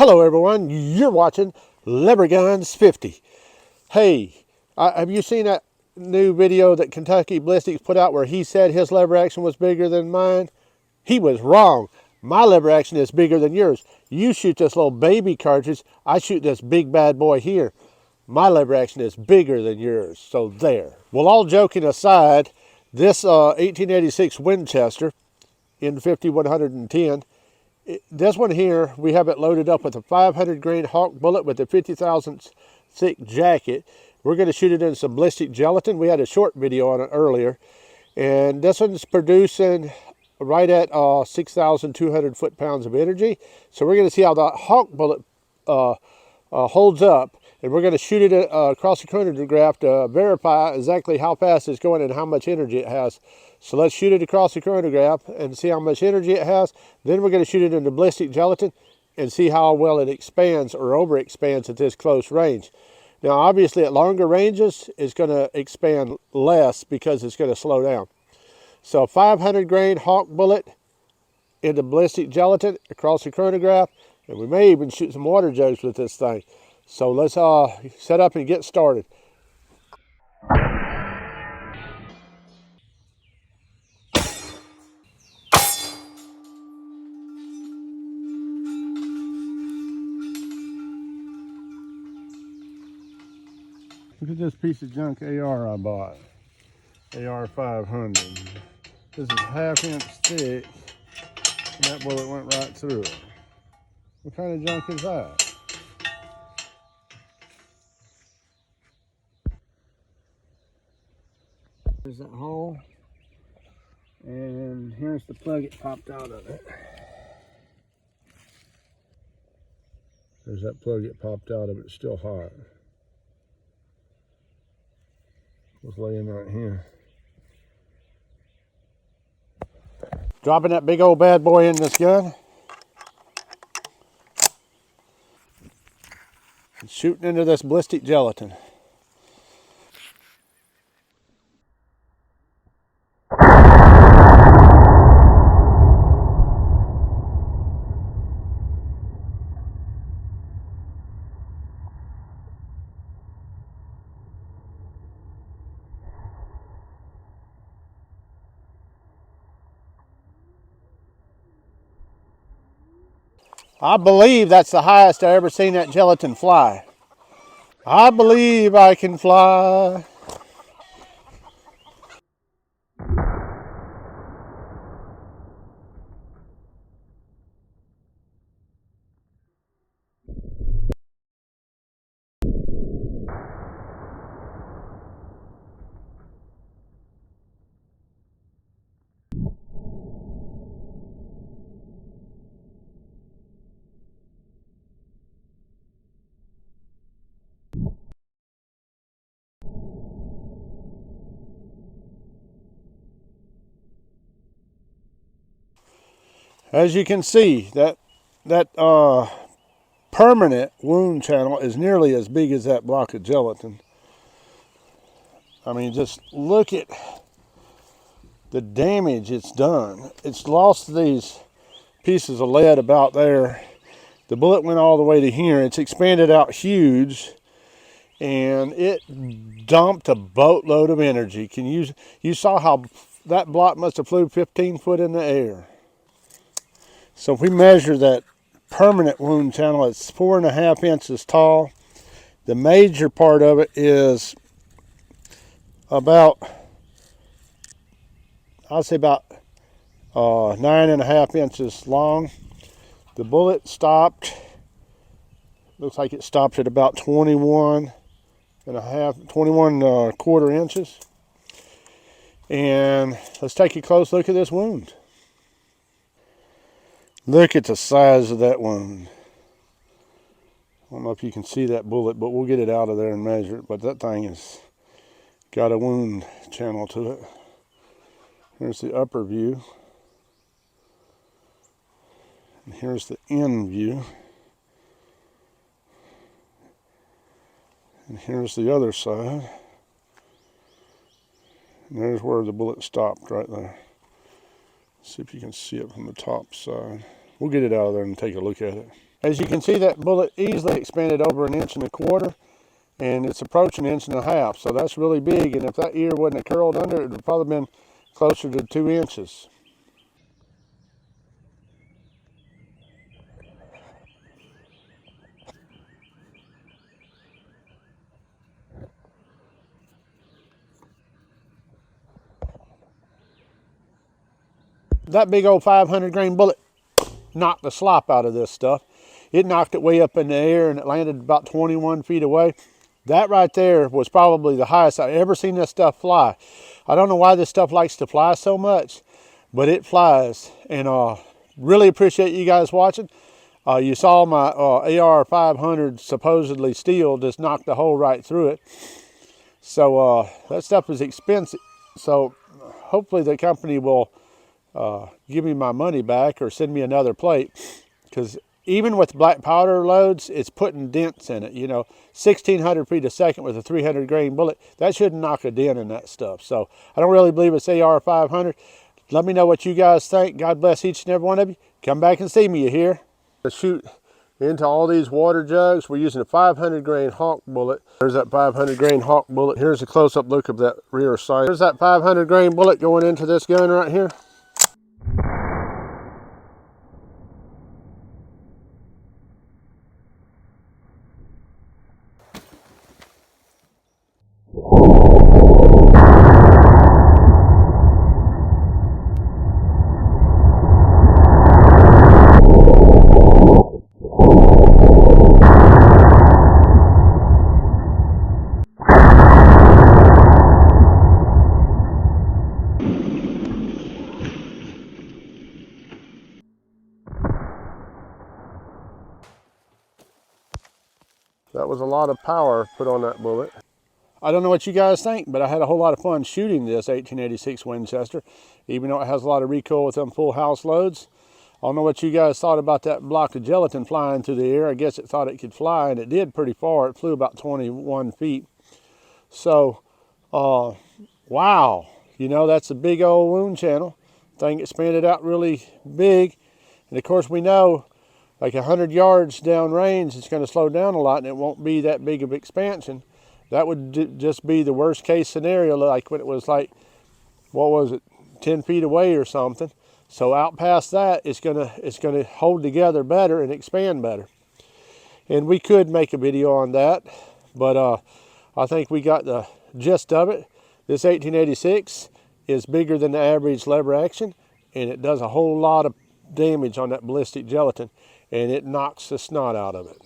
Hello everyone, you're watching Lever Guns 50. Hey, have you seen that new video that Kentucky Ballistics put out where he said his lever action was bigger than mine? He was wrong. My lever action is bigger than yours. You shoot this little baby cartridge, I shoot this big bad boy here. My lever action is bigger than yours, so there. Well, all joking aside, this 1886 Winchester in 5110, this one here, we have it loaded up with a 500 grain Hawk bullet with a 50 thousandths thick jacket. We're going to shoot it in some ballistic gelatin. We had a short video on it earlier. And this one's producing right at 6,200 foot-pounds of energy. So we're going to see how the Hawk bullet holds up. And we're going to shoot it across the chronograph to verify exactly how fast it's going and how much energy it has. So let's shoot it across the chronograph and see how much energy it has. Then we're going to shoot it into ballistic gelatin and see how well it expands or overexpands at this close range. Now obviously at longer ranges it's going to expand less because it's going to slow down. So 500 grain Hawk bullet into ballistic gelatin across the chronograph, and we may even shoot some water jugs with this thing. So let's set up and get started. Look at this piece of junk AR I bought. AR 500. This is 1/2 inch thick, and that bullet went right through it. What kind of junk is that? There's that hole, and here's the plug it popped out of it. There's that plug it popped out of it, it's still hot. It was laying right here. Dropping that big old bad boy in this gun. And shooting into this ballistic gelatin. I believe that's the highest I ever seen that gelatin fly. I believe I can fly. As you can see, that permanent wound channel is nearly as big as that block of gelatin. I mean, just look at the damage it's done. It's lost these pieces of lead about there. The bullet went all the way to here. It's expanded out huge, and it dumped a boatload of energy. You saw how that block must have flew 15 foot in the air. So if we measure that permanent wound channel, it's 4.5 inches tall. The major part of it is about, I'll say about 9.5 inches long. The bullet stopped, looks like it stopped at about 21 quarter inches. And let's take a close look at this wound. Look at the size of that wound. I don't know if you can see that bullet, but we'll get it out of there and measure it. But that thing has got a wound channel to it. Here's the upper view. And here's the end view. And here's the other side. And there's where the bullet stopped right there. See if you can see it from the top side. We'll get it out of there and take a look at it. As you can see, that bullet easily expanded over 1.25 inches, and it's approaching 1.5 inches. So that's really big, and if that ear wouldn't have curled under, it would probably been closer to 2 inches. That big old 500 grain bullet knocked the slop out of this stuff. It knocked it way up in the air, and it landed about 21 feet away. That right there was probably the highest I've ever seen this stuff fly. I don't know why this stuff likes to fly so much, but it flies. And really appreciate you guys watching. You saw my AR 500 supposedly steel just knocked the hole right through it. So that stuff is expensive. So hopefully the company will give me my money back or send me another plate, because even with black powder loads, it's putting dents in it. You know, 1,600 feet a second with a 300 grain bullet, that shouldn't knock a dent in that stuff. So I don't really believe it's AR 500. Let me know what you guys think. God bless each and every one of you. Come back and see me, you hear? To shoot into all these water jugs, we're using a 500 grain hawk bullet. There's that 500 grain hawk bullet. Here's a close-up look of that rear sight. There's that 500 grain bullet going into this gun right here. That was a lot of power put on that bullet. I don't know what you guys think, but I had a whole lot of fun shooting this 1886 Winchester, even though it has a lot of recoil with them full house loads. I don't know what you guys thought about that block of gelatin flying through the air. I guess it thought it could fly, and it did pretty far. It flew about 21 feet. So, wow. You know, that's a big old wound channel. Thing expanded out really big. And of course, we know like 100 yards down range, it's going to slow down a lot, and it won't be that big of expansion. That would just be the worst case scenario, like when it was like, what was it, 10 feet away or something. So out past that, it's gonna hold together better and expand better. And we could make a video on that, but I think we got the gist of it. This 1886 is bigger than the average lever action, and it does a whole lot of damage on that ballistic gelatin, and it knocks the snot out of it.